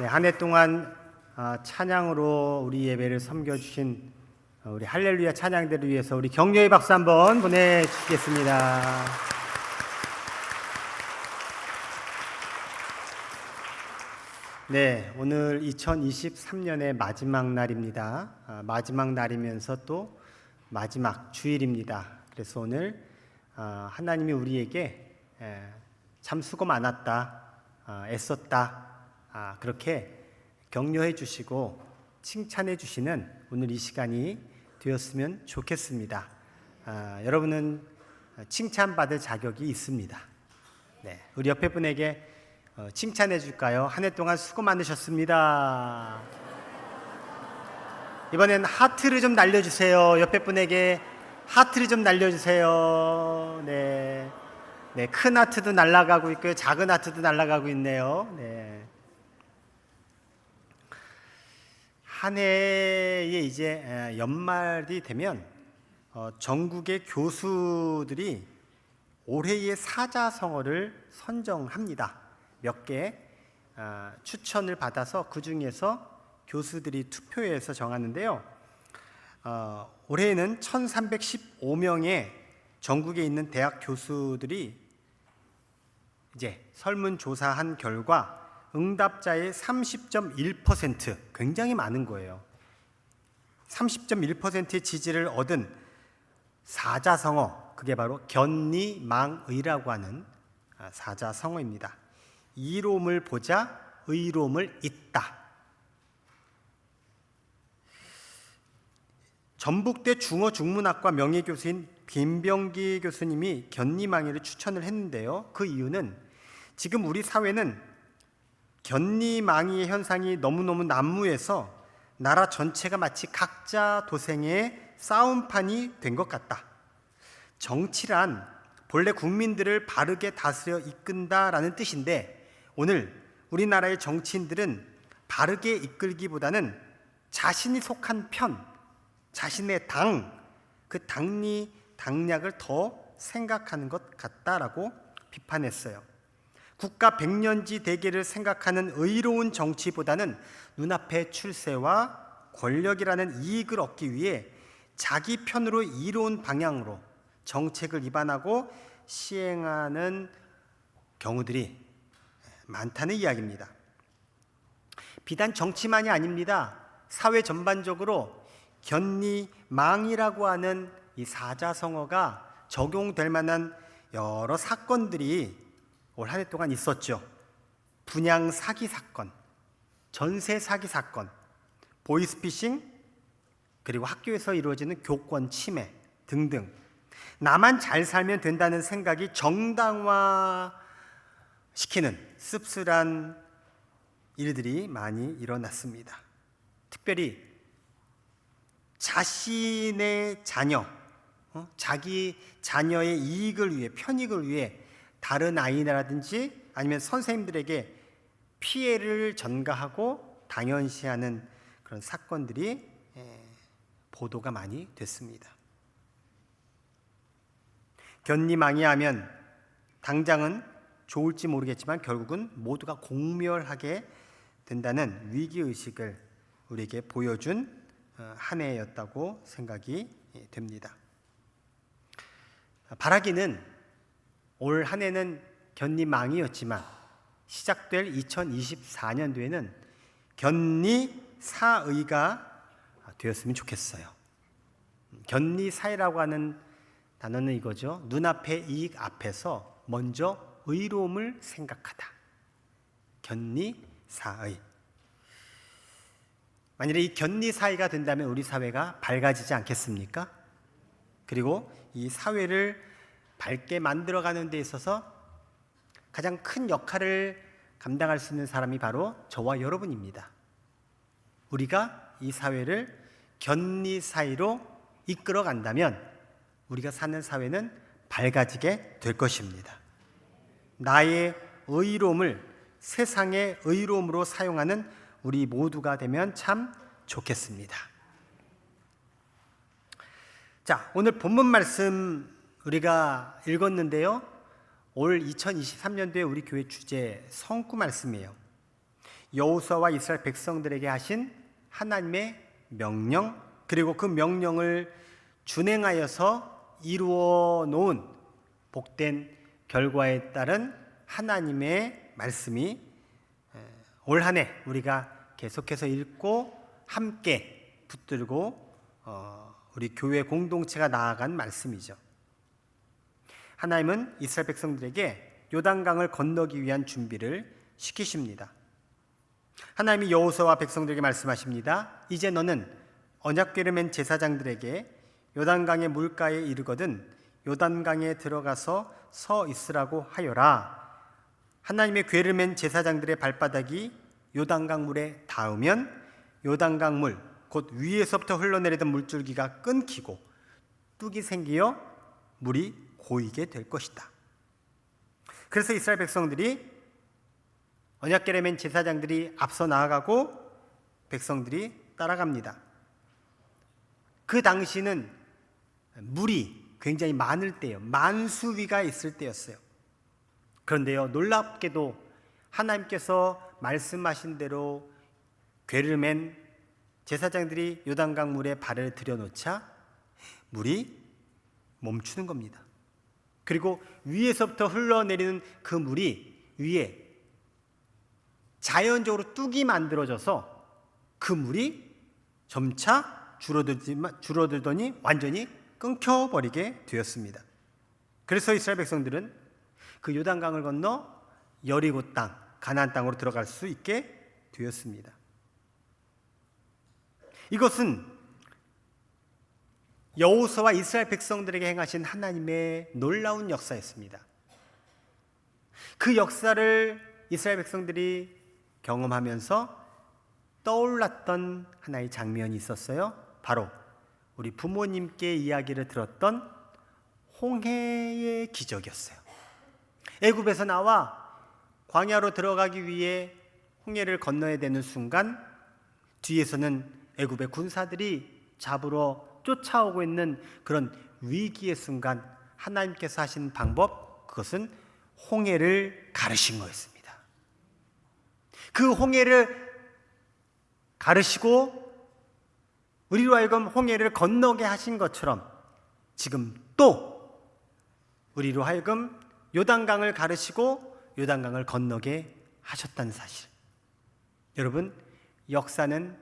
네, 한 해 동안 찬양으로 우리 예배를 섬겨주신 우리 할렐루야 찬양대를 위해서 우리 격려의 박수 한번 보내주시겠습니다. 네, 오늘 2023년의 마지막 날입니다. 마지막 날이면서 또 마지막 주일입니다. 그래서 오늘 하나님이 우리에게 참 수고 많았다, 애썼다, 그렇게 격려해 주시고 칭찬해 주시는 오늘 이 시간이 되었으면 좋겠습니다. 여러분은 칭찬받을 자격이 있습니다. 네, 우리 옆에 분에게 칭찬해 줄까요? 한 해 동안 수고 많으셨습니다. 이번엔 하트를 좀 날려주세요. 옆에 분에게 하트를 좀 날려주세요. 네, 네, 큰 하트도 날아가고 있고요, 작은 하트도 날아가고 있네요. 네. 한 해에 이제 연말이 되면 전국의 교수들이 올해의 사자성어를 선정합니다. 몇 개 추천을 받아서 그 중에서 교수들이 투표해서 정하는데요. 올해에는 1315명의 전국에 있는 대학 교수들이 이제 설문조사한 결과 응답자의 30.1%, 굉장히 많은 거예요. 30.1%의 지지를 얻은 사자성어, 그게 바로 견니망의라고 하는 사자성어입니다. 이로움을 보자, 의로움을 잇다. 전북대 중어중문학과 명예교수인 김병기 교수님이 견니망의를 추천을 했는데요. 그 이유는 지금 우리 사회는 견니망의의 현상이 너무너무 난무해서 나라 전체가 마치 각자 도생의 싸움판이 된 것 같다. 정치란 본래 국민들을 바르게 다스려 이끈다라는 뜻인데, 오늘 우리나라의 정치인들은 바르게 이끌기보다는 자신이 속한 편, 자신의 당, 그 당리, 당략을 더 생각하는 것 같다라고 비판했어요. 국가 백년지 대계를 생각하는 의로운 정치보다는 눈앞의 출세와 권력이라는 이익을 얻기 위해 자기 편으로 이로운 방향으로 정책을 입안하고 시행하는 경우들이 많다는 이야기입니다. 비단 정치만이 아닙니다. 사회 전반적으로 견니망이라고 하는 이 사자성어가 적용될 만한 여러 사건들이 올 한 해 동안 있었죠. 분양 사기 사건, 전세 사기 사건, 보이스피싱, 그리고 학교에서 이루어지는 교권 침해 등등. 나만 잘 살면 된다는 생각이 정당화시키는 씁쓸한 일들이 많이 일어났습니다. 특별히 자신의 자녀, 자기 자녀의 이익을 위해, 편익을 위해 다른 아이라든지 아니면 선생님들에게 피해를 전가하고 당연시하는 그런 사건들이 보도가 많이 됐습니다. 견니망이하면 당장은 좋을지 모르겠지만 결국은 모두가 공멸하게 된다는 위기의식을 우리에게 보여준 한 해였다고 생각이 됩니다. 바라기는 올 한 해는 견니망이었지만 시작될 2024년도에는 견니사의가 되었으면 좋겠어요. 견니사의라고 하는 단어는 이거죠. 눈앞의 이익 앞에서 먼저 의로움을 생각하다. 견니사의. 만일에 이 견니사의가 된다면 우리 사회가 밝아지지 않겠습니까? 그리고 이 사회를 밝게 만들어가는 데 있어서 가장 큰 역할을 감당할 수 있는 사람이 바로 저와 여러분입니다. 우리가 이 사회를 견니사의로 이끌어 간다면 우리가 사는 사회는 밝아지게 될 것입니다. 나의 의로움을 세상의 의로움으로 사용하는 우리 모두가 되면 참 좋겠습니다. 자, 오늘 본문 말씀 우리가 읽었는데요. 올 2023년도에 우리 교회 주제 성구 말씀이에요. 여호수아와 이스라엘 백성들에게 하신 하나님의 명령, 그리고 그 명령을 준행하여서 이루어 놓은 복된 결과에 따른 하나님의 말씀이 올 한 해 우리가 계속해서 읽고 함께 붙들고 우리 교회 공동체가 나아간 말씀이죠. 하나님은 이스라엘 백성들에게 요단강을 건너기 위한 준비를 시키십니다. 하나님이 여호수아와 백성들에게 말씀하십니다. 이제 너는 언약궤를 맨 제사장들에게 요단강의 물가에 이르거든 요단강에 들어가서 서 있으라고 하여라. 하나님의 궤를 맨 제사장들의 발바닥이 요단강 물에 닿으면 요단강 물, 곧 위에서부터 흘러내리던 물줄기가 끊기고 뚝이 생기어 물이 고이게 될 것이다. 그래서 이스라엘 백성들이 언약궤를 맨 제사장들이 앞서 나아가고 백성들이 따라갑니다. 그 당시는 물이 굉장히 많을 때예요. 만수위가 있을 때였어요. 그런데요, 놀랍게도 하나님께서 말씀하신 대로 궤를 맨 제사장들이 요단강 물에 발을 들여놓자 물이 멈추는 겁니다. 그리고 위에서부터 흘러내리는 그 물이 위에 자연적으로 뚝이 만들어져서 그 물이 점차 줄어들더니 완전히 끊겨버리게 되었습니다. 그래서 이스라엘 백성들은 그 요단강을 건너 여리고 땅, 가나안 땅으로 들어갈 수 있게 되었습니다. 이것은 여호수아와 이스라엘 백성들에게 행하신 하나님의 놀라운 역사였습니다. 그 역사를 이스라엘 백성들이 경험하면서 떠올랐던 하나의 장면이 있었어요. 바로 우리 부모님께 이야기를 들었던 홍해의 기적이었어요. 애굽에서 나와 광야로 들어가기 위해 홍해를 건너야 되는 순간 뒤에서는 애굽의 군사들이 잡으러 쫓아오고 있는 그런 위기의 순간 하나님께서 하신 방법, 그것은 홍해를 가르신 거였습니다. 그 홍해를 가르시고 우리로 하여금 홍해를 건너게 하신 것처럼 지금 또 우리로 하여금 요단강을 가르시고 요단강을 건너게 하셨다는 사실. 여러분, 역사는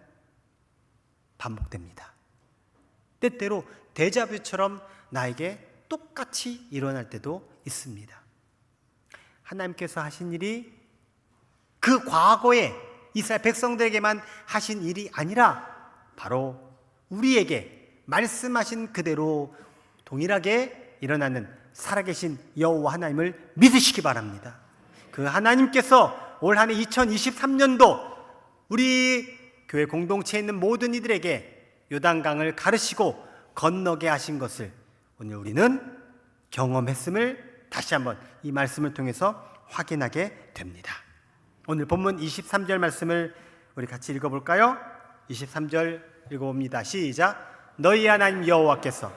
반복됩니다. 때때로 데자뷰처럼 나에게 똑같이 일어날 때도 있습니다. 하나님께서 하신 일이 그 과거에 이스라엘 백성들에게만 하신 일이 아니라 바로 우리에게 말씀하신 그대로 동일하게 일어나는 살아계신 여호와 하나님을 믿으시기 바랍니다. 그 하나님께서 올 한 해 2023년도 우리 교회 공동체에 있는 모든 이들에게 요단강을 가르시고 건너게 하신 것을 오늘 우리는 경험했음을 다시 한번 이 말씀을 통해서 확인하게 됩니다. 오늘 본문 23절 말씀을 우리 같이 읽어볼까요? 23절 읽어봅니다. 시작. 너희 하나님 여호와께서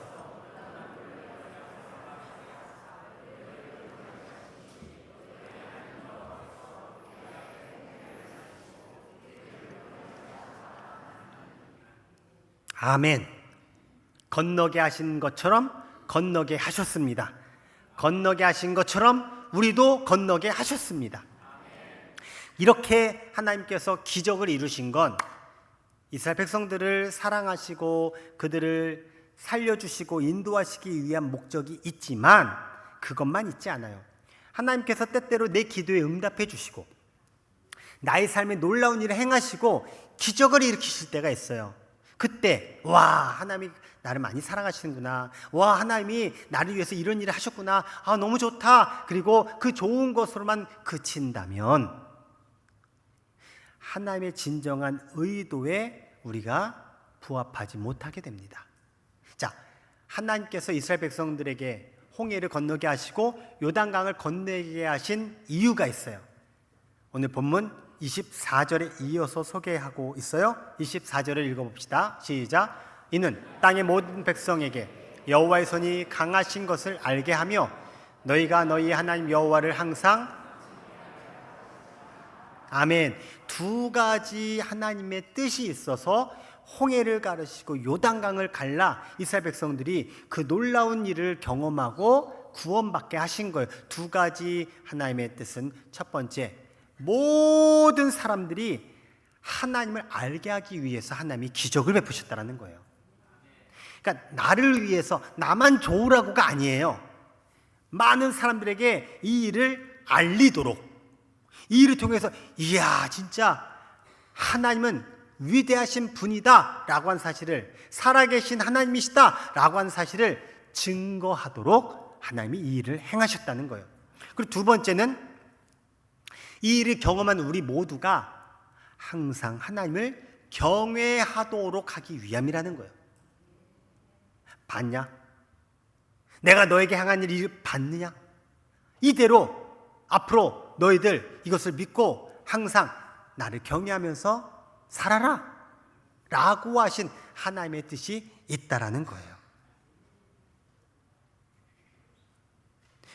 아멘. 건너게 하신 것처럼 건너게 하셨습니다. 건너게 하신 것처럼 우리도 건너게 하셨습니다. 이렇게 하나님께서 기적을 이루신 건 이스라엘 백성들을 사랑하시고 그들을 살려주시고 인도하시기 위한 목적이 있지만 그것만 있지 않아요. 하나님께서 때때로 내 기도에 응답해 주시고 나의 삶에 놀라운 일을 행하시고 기적을 일으키실 때가 있어요. 그때 와, 하나님이 나를 많이 사랑하시는구나, 와, 하나님이 나를 위해서 이런 일을 하셨구나, 아, 너무 좋다. 그리고 그 좋은 것으로만 그친다면 하나님의 진정한 의도에 우리가 부합하지 못하게 됩니다. 자, 하나님께서 이스라엘 백성들에게 홍해를 건너게 하시고 요단강을 건너게 하신 이유가 있어요. 오늘 본문 24절에 이어서 소개하고 있어요. 24절을 읽어봅시다. 시작. 이는 땅의 모든 백성에게 여호와의 손이 강하신 것을 알게 하며 너희가 너희 하나님 여호와를 항상 아멘. 두 가지 하나님의 뜻이 있어서 홍해를 가르시고 요단강을 갈라 이스라엘 백성들이 그 놀라운 일을 경험하고 구원받게 하신 거예요. 두 가지 하나님의 뜻은, 첫 번째, 모든 사람들이 하나님을 알게 하기 위해서 하나님이 기적을 베푸셨다는 거예요. 그러니까 나를 위해서, 나만 좋으라고가 아니에요. 많은 사람들에게 이 일을 알리도록, 이 일을 통해서 이야 진짜 하나님은 위대하신 분이다 라고 한 사실을, 살아계신 하나님이시다 라고 한 사실을 증거하도록 하나님이 이 일을 행하셨다는 거예요. 그리고 두 번째는, 이 일을 경험한 우리 모두가 항상 하나님을 경외하도록 하기 위함이라는 거예요. 봤냐? 내가 너에게 행한 일을 봤느냐? 이대로 앞으로 너희들 이것을 믿고 항상 나를 경외하면서 살아라 라고 하신 하나님의 뜻이 있다라는 거예요.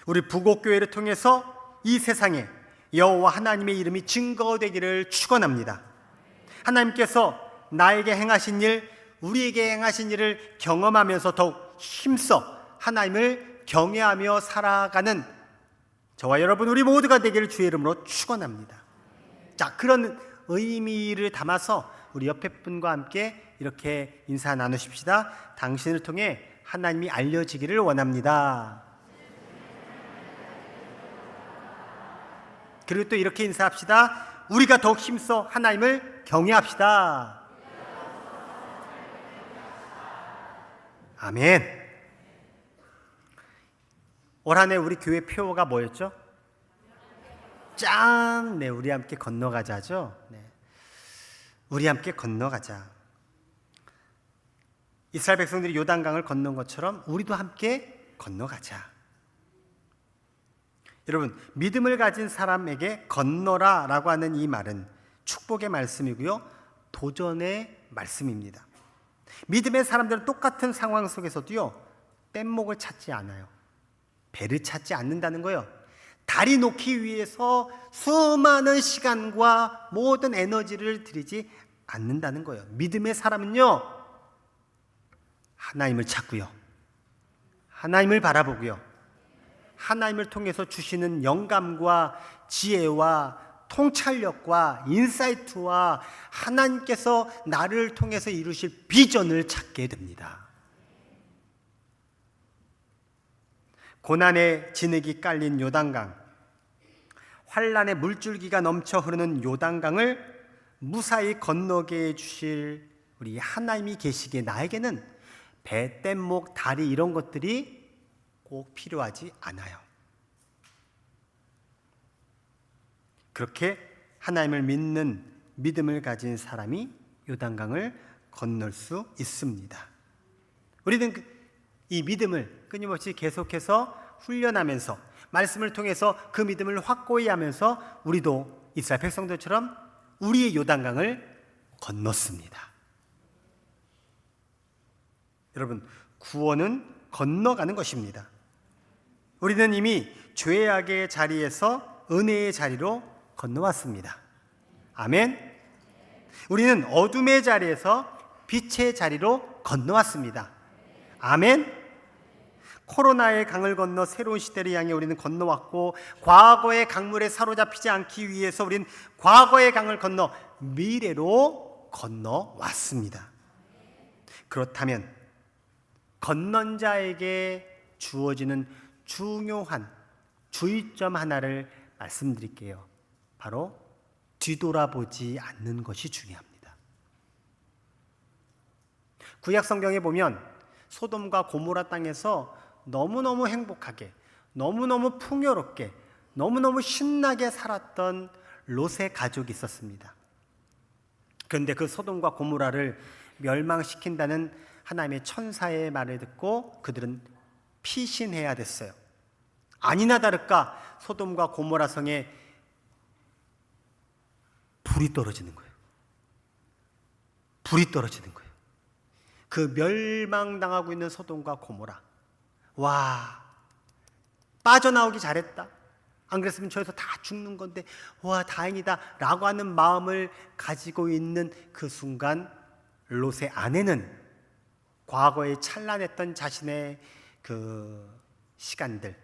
우리 부곡교회를 통해서 이 세상에 여호와 하나님의 이름이 증거되기를 축원합니다. 하나님께서 나에게 행하신 일, 우리에게 행하신 일을 경험하면서 더욱 힘써 하나님을 경외하며 살아가는 저와 여러분 우리 모두가 되기를 주의 이름으로 축원합니다. 자, 그런 의미를 담아서 우리 옆에 분과 함께 이렇게 인사 나누십시다. 당신을 통해 하나님이 알려지기를 원합니다. 그리고 또 이렇게 인사합시다. 우리가 더욱 힘써 하나님을 경외합시다. 아멘. 올 한 해 우리 교회 표어가 뭐였죠? 짱! 네, 우리 함께 건너가자죠. 네. 우리 함께 건너가자. 이스라엘 백성들이 요단강을 건넌 것처럼 우리도 함께 건너가자. 여러분, 믿음을 가진 사람에게 건너라 라고 하는 이 말은 축복의 말씀이고요, 도전의 말씀입니다. 믿음의 사람들은 똑같은 상황 속에서도요, 뗏목을 찾지 않아요. 배를 찾지 않는다는 거예요. 다리 놓기 위해서 수많은 시간과 모든 에너지를 들이지 않는다는 거예요. 믿음의 사람은요, 하나님을 찾고요, 하나님을 바라보고요, 하나님을 통해서 주시는 영감과 지혜와 통찰력과 인사이트와 하나님께서 나를 통해서 이루실 비전을 찾게 됩니다. 고난의 진흙이 깔린 요단강, 환란의 물줄기가 넘쳐 흐르는 요단강을 무사히 건너게 해주실 우리 하나님이 계시기에 나에게는 배, 뗏목, 다리 이런 것들이 꼭 필요하지 않아요. 그렇게 하나님을 믿는 믿음을 가진 사람이 요단강을 건널 수 있습니다. 우리는 이 믿음을 끊임없이 계속해서 훈련하면서 말씀을 통해서 그 믿음을 확고히 하면서 우리도 이스라엘 백성들처럼 우리의 요단강을 건넜습니다. 여러분, 구원은 건너가는 것입니다. 우리는 이미 죄악의 자리에서 은혜의 자리로 건너왔습니다. 아멘. 우리는 어둠의 자리에서 빛의 자리로 건너왔습니다. 아멘. 코로나의 강을 건너 새로운 시대를 향해 우리는 건너왔고, 과거의 강물에 사로잡히지 않기 위해서 우리는 과거의 강을 건너 미래로 건너왔습니다. 그렇다면 건넌 자에게 주어지는 중요한 주의점 하나를 말씀드릴게요. 바로 뒤돌아보지 않는 것이 중요합니다. 구약 성경에 보면 소돔과 고모라 땅에서 너무너무 행복하게, 너무너무 풍요롭게, 너무너무 신나게 살았던 롯의 가족이 있었습니다. 그런데 그 소돔과 고모라를 멸망시킨다는 하나님의 천사의 말을 듣고 그들은 피신해야 됐어요. 아니나 다를까 소돔과 고모라 성에 불이 떨어지는 거예요. 불이 떨어지는 거예요. 그 멸망당하고 있는 소돔과 고모라, 와, 빠져나오기 잘했다. 안 그랬으면 저에서 다 죽는 건데 와 다행이다 라고 하는 마음을 가지고 있는 그 순간 롯의 아내는 과거에 찬란했던 자신의 그 시간들,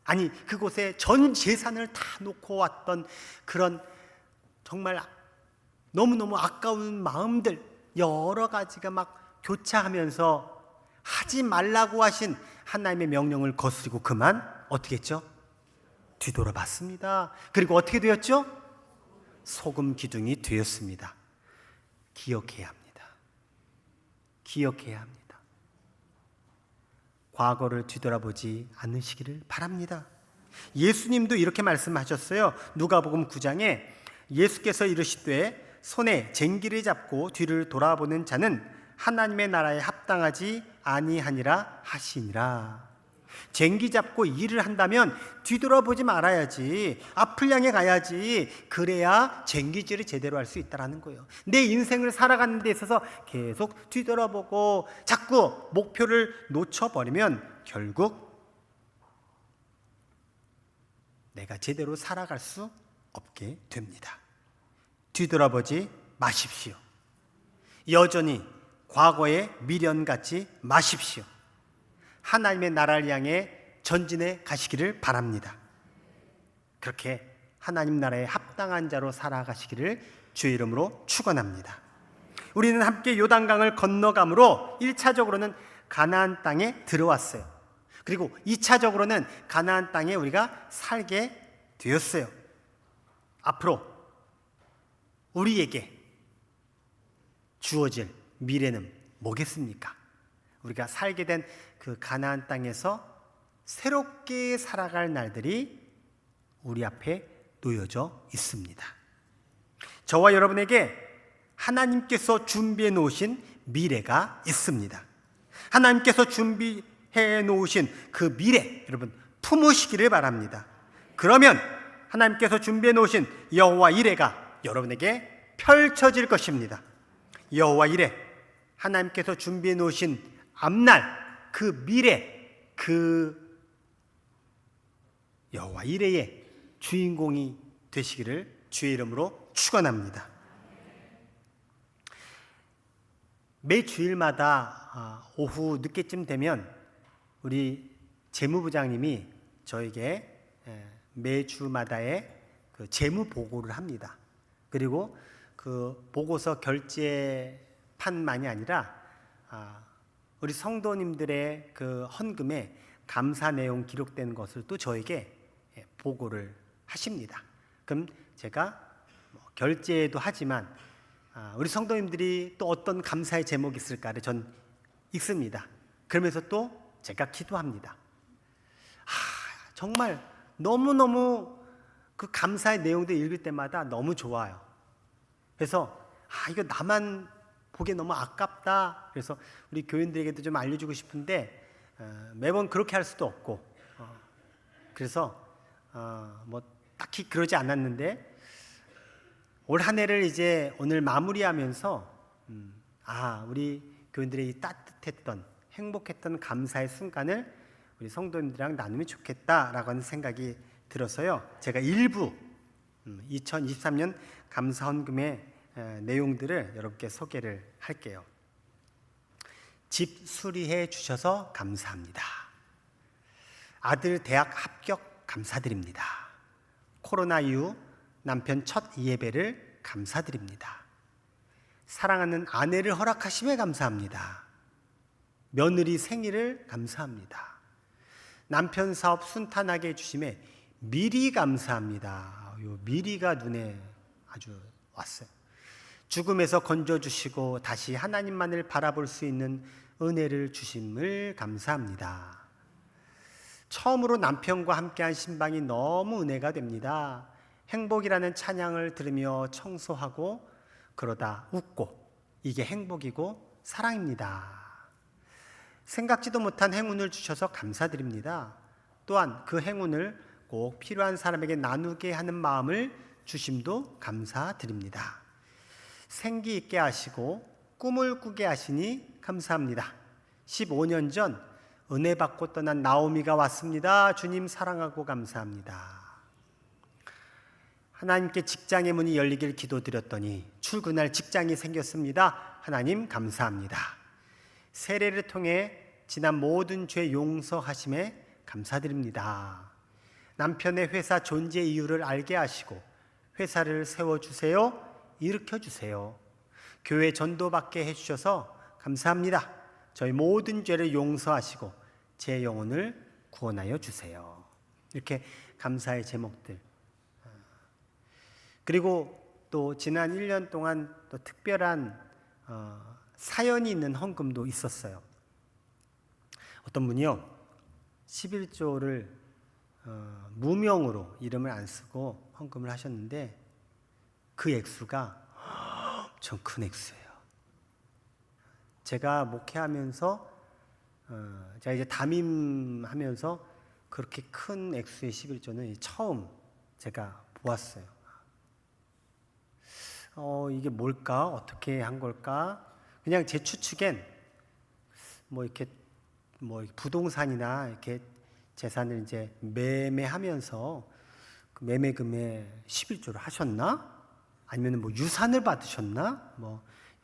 아니 그곳에 전 재산을 다 놓고 왔던 그런 정말 너무너무 아까운 마음들 여러 가지가 막 교차하면서 하지 말라고 하신 하나님의 명령을 거스리고 그만 어떻게 했죠? 뒤돌아봤습니다. 그리고 어떻게 되었죠? 소금 기둥이 되었습니다. 기억해야 합니다. 기억해야 합니다. 과거를 뒤돌아보지 않으시기를 바랍니다. 예수님도 이렇게 말씀하셨어요. 누가복음 9장에 예수께서 이르시되 손에 쟁기를 잡고 뒤를 돌아보는 자는 하나님의 나라에 합당하지 아니하니라 하시니라. 쟁기 잡고 일을 한다면 뒤돌아보지 말아야지, 앞을 향해 가야지. 그래야 쟁기질을 제대로 할 수 있다는 거예요. 내 인생을 살아가는 데 있어서 계속 뒤돌아보고 자꾸 목표를 놓쳐버리면 결국 내가 제대로 살아갈 수 없게 됩니다. 뒤돌아보지 마십시오. 여전히 과거에 미련 갖지 마십시오. 하나님의 나라를 향해 전진해 가시기를 바랍니다. 그렇게 하나님 나라에 합당한 자로 살아가시기를 주의 이름으로 축원합니다. 우리는 함께 요단강을 건너감으로 1차적으로는 가나안 땅에 들어왔어요. 그리고 2차적으로는 가나안 땅에 우리가 살게 되었어요. 앞으로 우리에게 주어질 미래는 뭐겠습니까? 우리가 살게 된 그 가나안 땅에서 새롭게 살아갈 날들이 우리 앞에 놓여져 있습니다. 저와 여러분에게 하나님께서 준비해 놓으신 미래가 있습니다. 하나님께서 준비해 놓으신 그 미래, 여러분 품으시기를 바랍니다. 그러면 하나님께서 준비해 놓으신 여호와 이레가 여러분에게 펼쳐질 것입니다. 여호와 이레, 하나님께서 준비해 놓으신 앞날, 그 미래, 그 여호와 이레의 주인공이 되시기를 주의 이름으로 축원합니다. 매 주일마다 오후 늦게쯤 되면 우리 재무부장님이 저에게 매주마다의 그 재무 보고를 합니다. 그리고 그 보고서 결제판만이 아니라 우리 성도님들의 그 헌금에 감사 내용 기록된 것을 또 저에게 보고를 하십니다. 그럼 제가 결제도 하지만 우리 성도님들이 또 어떤 감사의 제목이 있을까를 전 읽습니다. 그러면서 또 제가 기도합니다. 정말 너무너무 그 감사의 내용들 읽을 때마다 너무 좋아요. 그래서 이거 나만 보기에 너무 아깝다. 그래서 우리 교인들에게도 좀 알려주고 싶은데 매번 그렇게 할 수도 없고 그래서 뭐 딱히 그러지 않았는데 올 한 해를 이제 오늘 마무리하면서 우리 교인들의 이 따뜻했던 행복했던 감사의 순간을 우리 성도님들이랑 나누면 좋겠다라고 하는 생각이 들어서요. 제가 일부 2023년 감사 헌금의 내용들을 여러분께 소개를 할게요. 집 수리해 주셔서 감사합니다. 아들 대학 합격 감사드립니다. 코로나 이후 남편 첫 예배를 감사드립니다. 사랑하는 아내를 허락하심에 감사합니다. 며느리 생일을 감사합니다. 남편 사업 순탄하게 해주심에 미리 감사합니다. 요 미리가 눈에 아주 왔어요. 죽음에서 건져주시고 다시 하나님만을 바라볼 수 있는 은혜를 주심을 감사합니다. 처음으로 남편과 함께한 신방이 너무 은혜가 됩니다. 행복이라는 찬양을 들으며 청소하고 그러다 웃고 이게 행복이고 사랑입니다. 생각지도 못한 행운을 주셔서 감사드립니다. 또한 그 행운을 꼭 필요한 사람에게 나누게 하는 마음을 주심도 감사드립니다. 생기 있게 하시고 꿈을 꾸게 하시니 감사합니다. 15년 전 은혜 받고 떠난 나오미가 왔습니다. 주님 사랑하고 감사합니다. 하나님께 직장의 문이 열리길 기도드렸더니 출근할 직장이 생겼습니다. 하나님 감사합니다. 세례를 통해 지난 모든 죄 용서하심에 감사드립니다. 남편의 회사 존재 이유를 알게 하시고 회사를 세워주세요. 일으켜주세요. 교회 전도받게 해주셔서 감사합니다. 저희 모든 죄를 용서하시고 제 영혼을 구원하여 주세요. 이렇게 감사의 제목들. 그리고 또 지난 1년 동안 또 특별한 사연이 있는 헌금도 있었어요. 어떤 분이요 11조를 무명으로 이름을 안 쓰고 헌금을 하셨는데 그 액수가 엄청 큰 액수예요. 제가 목회하면서 제가 이제 담임하면서 그렇게 큰 액수의 11조는 처음 제가 보았어요. 이게 뭘까? 어떻게 한 걸까? 그냥 제 추측엔 이렇게 부동산이나 이렇게 재산을 이제 매매하면서 그 매매금에 11조를 하셨나? 아니면 유산을 받으셨나?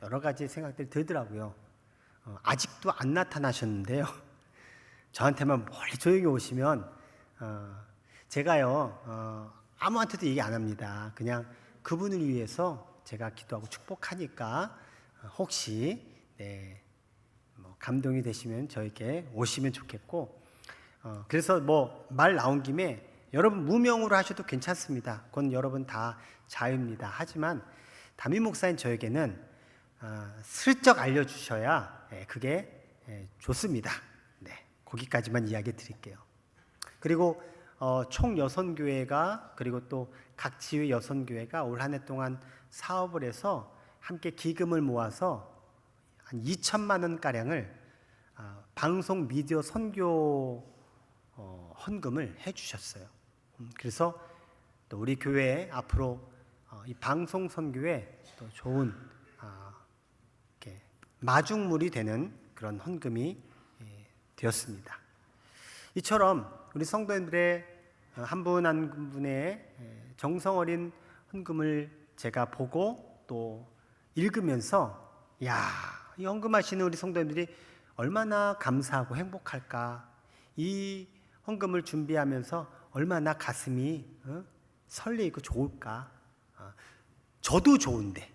여러 가지 생각들이 들더라고요. 아직도 안 나타나셨는데요. 저한테만 멀리 조용히 오시면 제가요 아무한테도 얘기 안 합니다. 그냥 그분을 위해서 제가 기도하고 축복하니까 혹시 감동이 되시면 저에게 오시면 좋겠고 그래서 말 나온 김에 여러분 무명으로 하셔도 괜찮습니다. 그건 여러분 다 자유입니다. 하지만 담임 목사인 저에게는 슬쩍 알려주셔야 그게 좋습니다. 거기까지만 이야기 드릴게요. 그리고 총 여선교회가 그리고 또 각 지회 여선교회가 올 한 해 동안 사업을 해서 함께 기금을 모아서 한 2천만 원가량을 방송 미디어 선교 헌금을 해주셨어요. 그래서 또 우리 교회에 앞으로 이 방송 선교에 또 좋은 이렇게 마중물이 되는 그런 헌금이 되었습니다. 이처럼 우리 성도님들의 한 분 한 분의 정성 어린 헌금을 제가 보고 또 읽으면서 이 헌금하시는 우리 성도님들이 얼마나 감사하고 행복할까. 이 헌금을 준비하면서 얼마나 가슴이 설레이고 좋을까. 저도 좋은데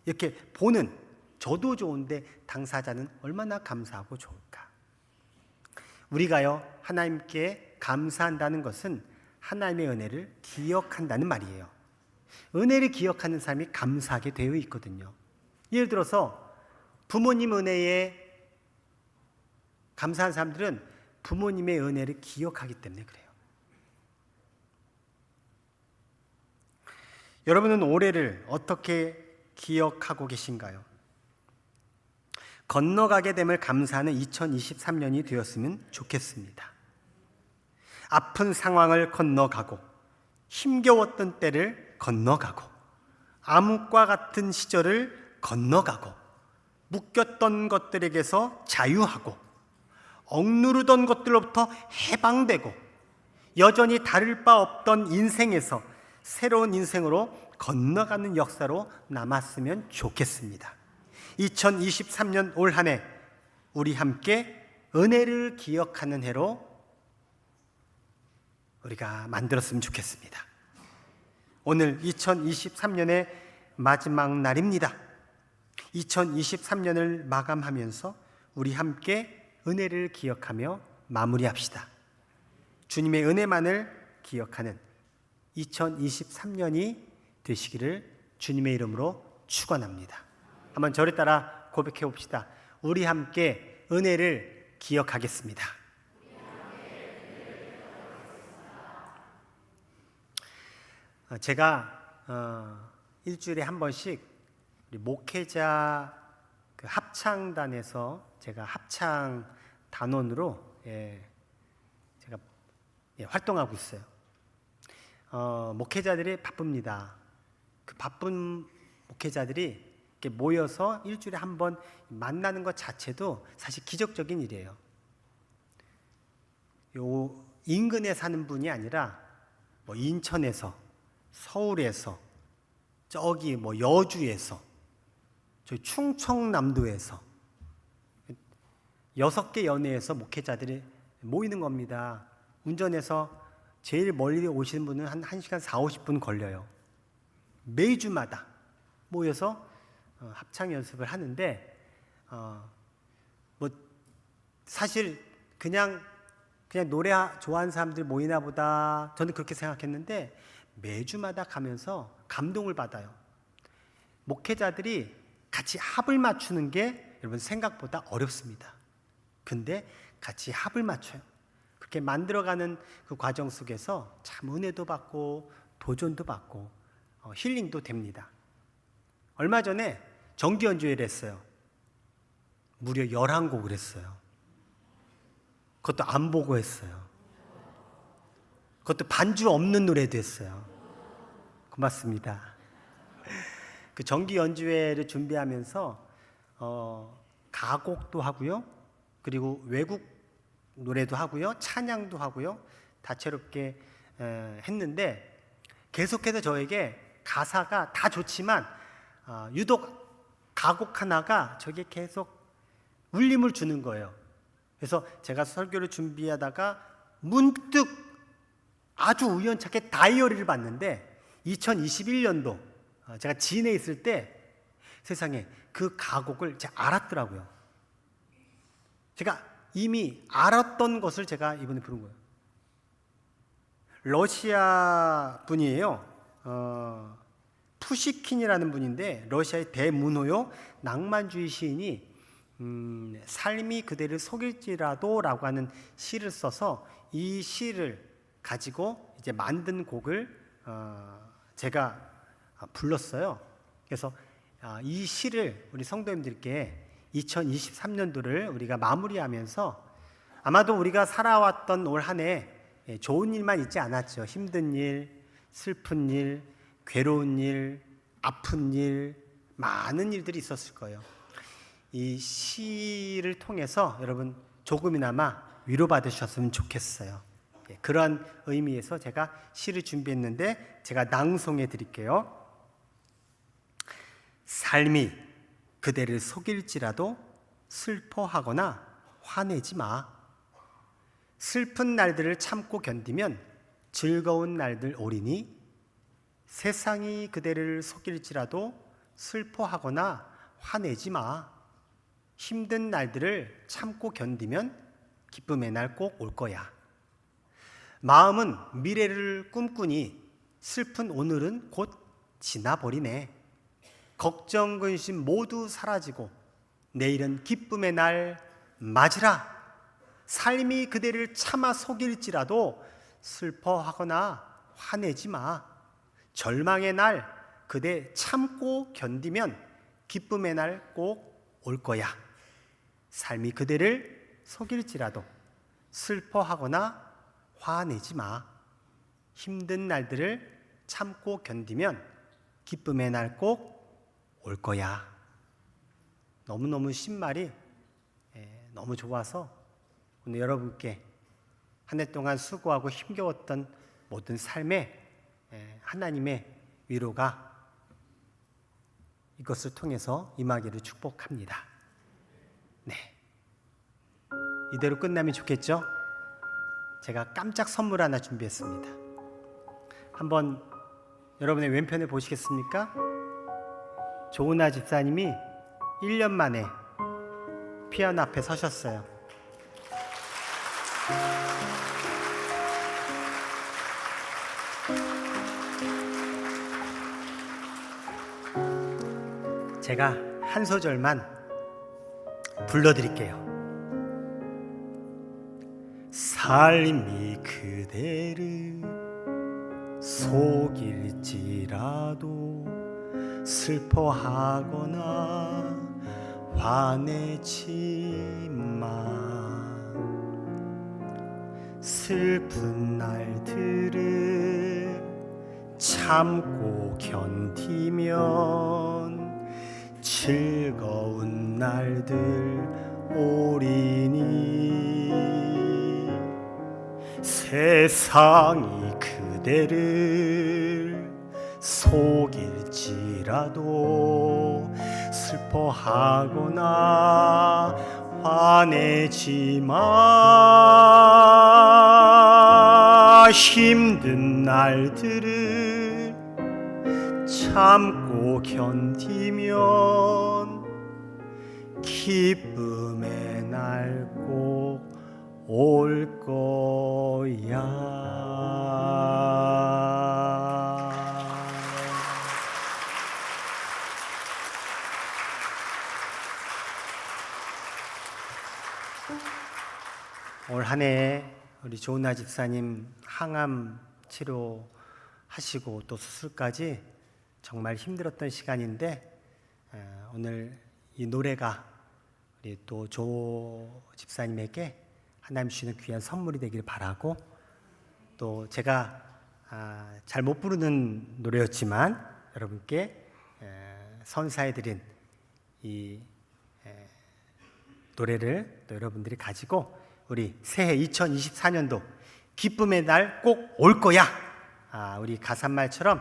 이렇게 보는 저도 좋은데 당사자는 얼마나 감사하고 좋을까. 우리가요 하나님께 감사한다는 것은 하나님의 은혜를 기억한다는 말이에요. 은혜를 기억하는 삶이 감사하게 되어 있거든요. 예를 들어서 부모님 은혜에 감사한 사람들은 부모님의 은혜를 기억하기 때문에 그래요. 여러분은 올해를 어떻게 기억하고 계신가요? 건너가게 됨을 감사하는 2023년이 되었으면 좋겠습니다. 아픈 상황을 건너가고 힘겨웠던 때를 건너가고 암흑과 같은 시절을 건너가고 묶였던 것들에게서 자유하고 억누르던 것들로부터 해방되고 여전히 다를 바 없던 인생에서 새로운 인생으로 건너가는 역사로 남았으면 좋겠습니다. 2023년 올 한 해 우리 함께 은혜를 기억하는 해로 우리가 만들었으면 좋겠습니다. 오늘 2023년의 마지막 날입니다. 2023년을 마감하면서 우리 함께 은혜를 기억하며 마무리합시다. 주님의 은혜만을 기억하는 2023년이 되시기를 주님의 이름으로 축원합니다. 한번 저를 따라 고백해 봅시다. 우리 함께 은혜를 기억하겠습니다. 제가 일주일에 한 번씩 우리 목회자 그 합창단에서 제가 합창 단원으로 제가 활동하고 있어요. 목회자들이 바쁩니다. 그 바쁜 목회자들이 이렇게 모여서 일주일에 한 번 만나는 것 자체도 사실 기적적인 일이에요. 요 인근에 사는 분이 아니라 인천에서 서울에서, 저기 뭐 여주에서, 저희 충청남도에서 6개 연회에서 목회자들이 모이는 겁니다. 운전해서 제일 멀리 오시는 분은 한 1시간 40-50분 걸려요. 매주마다 모여서 합창 연습을 하는데 뭐 사실 그냥 노래 좋아하는 사람들 모이나 보다 저는 그렇게 생각했는데 매주마다 가면서 감동을 받아요. 목회자들이 같이 합을 맞추는 게 여러분 생각보다 어렵습니다. 근데 같이 합을 맞춰요. 그렇게 만들어가는 그 과정 속에서 참 은혜도 받고 도전도 받고 힐링도 됩니다. 얼마 전에 정기 연주회를 했어요. 무려 11곡을 했어요. 그것도 안 보고 했어요. 그것도 반주 없는 노래도 했어요. 고맙습니다. 그 정기 연주회를 준비하면서 가곡도 하고요. 그리고 외국 노래도 하고요. 찬양도 하고요. 다채롭게 했는데 계속해서 저에게 가사가 다 좋지만 유독 가곡 하나가 저에게 계속 울림을 주는 거예요. 그래서 제가 설교를 준비하다가 문득 아주 우연찮게 다이어리를 봤는데 2021년도 제가 진에 있을 때 세상에 그 가곡을 제가 알았더라고요. 제가 이미 알았던 것을 제가 이번에 부른 거예요. 러시아 분이에요. 푸시킨이라는 분인데 러시아의 대문호요 낭만주의 시인이 삶이 그대를 속일지라도 라고 하는 시를 써서 이 시를 가지고 이제 만든 곡을 제가 불렀어요. 그래서 이 시를 우리 성도님들께 2023년도를 우리가 마무리하면서 아마도 우리가 살아왔던 올 한 해 좋은 일만 있지 않았죠. 힘든 일, 슬픈 일, 괴로운 일, 아픈 일, 많은 일들이 있었을 거예요. 이 시를 통해서 여러분 조금이나마 위로받으셨으면 좋겠어요. 그러한 의미에서 제가 시를 준비했는데 제가 낭송해 드릴게요. 삶이 그대를 속일지라도 슬퍼하거나 화내지 마. 슬픈 날들을 참고 견디면 즐거운 날들 오리니 세상이 그대를 속일지라도 슬퍼하거나 화내지 마. 힘든 날들을 참고 견디면 기쁨의 날 꼭 올 거야. 마음은 미래를 꿈꾸니 슬픈 오늘은 곧 지나버리네. 걱정, 근심 모두 사라지고 내일은 기쁨의 날 맞으라. 삶이 그대를 참아 속일지라도 슬퍼하거나 화내지 마. 절망의 날 그대 참고 견디면 기쁨의 날 꼭 올 거야. 삶이 그대를 속일지라도 슬퍼하거나 화내지 마. 힘든 날들을 참고 견디면 기쁨의 날 꼭 올 거야. 너무너무 신말이 너무 좋아서 오늘 여러분께 한 해 동안 수고하고 힘겨웠던 모든 삶에 하나님의 위로가 이것을 통해서 임하기를 축복합니다. 네, 이대로 끝나면 좋겠죠? 제가 깜짝 선물 하나 준비했습니다. 한번 여러분의 왼편에 보시겠습니까? 조은아 집사님이 1년 만에 피아노 앞에 서셨어요. 제가 한 소절만 불러드릴게요. 삶이 그대를 속일지라도 슬퍼하거나 화내지 마. 슬픈 날들을 참고 견디면 즐거운 날들 오리니 세상이 그대를 속일지라도 슬퍼하거나 화내지 마. 힘든 날들을 참고 견디면 기쁨의 날 꼭 올 거야. 올 한 해 우리 조은하 집사님 항암 치료하시고 또 수술까지 정말 힘들었던 시간인데, 오늘 이 노래가 우리 또 조 집사님에게 하나님 주시는 귀한 선물이 되길 바라고, 또 제가 잘 못 부르는 노래였지만 여러분께 선사해드린 이 노래를 또 여러분들이 가지고 우리 새해 2024년도 기쁨의 날 꼭 올 거야. 우리 가사말처럼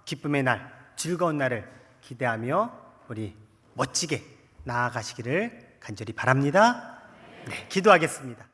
기쁨의 날, 즐거운 날을 기대하며 우리 멋지게 나아가시기를 간절히 바랍니다. 네, 기도하겠습니다.